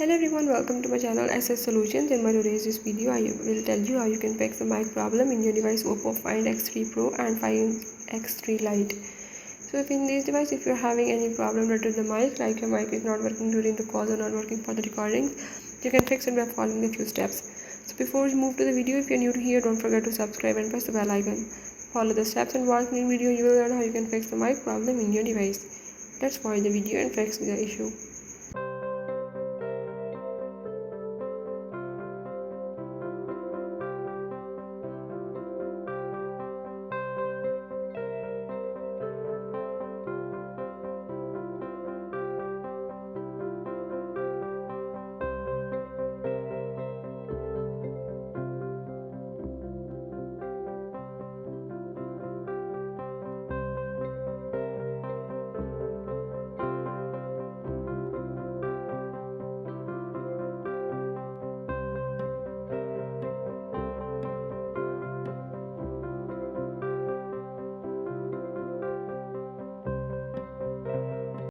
Hello everyone, welcome to my channel SS Solutions. In my today's video, I will tell you how you can fix the mic problem in your device Oppo Find X3 Pro and Find X3 Lite. So if in this device, if you're having any problem related to the mic, like your mic is not working during the calls or not working for the recordings, you can fix it by following a few steps. So before we move to the video, if you're new to here, don't forget to subscribe and press the bell icon. Follow the steps and watch the video, you will learn how you can fix the mic problem in your device. Let's watch the video and fix the issue.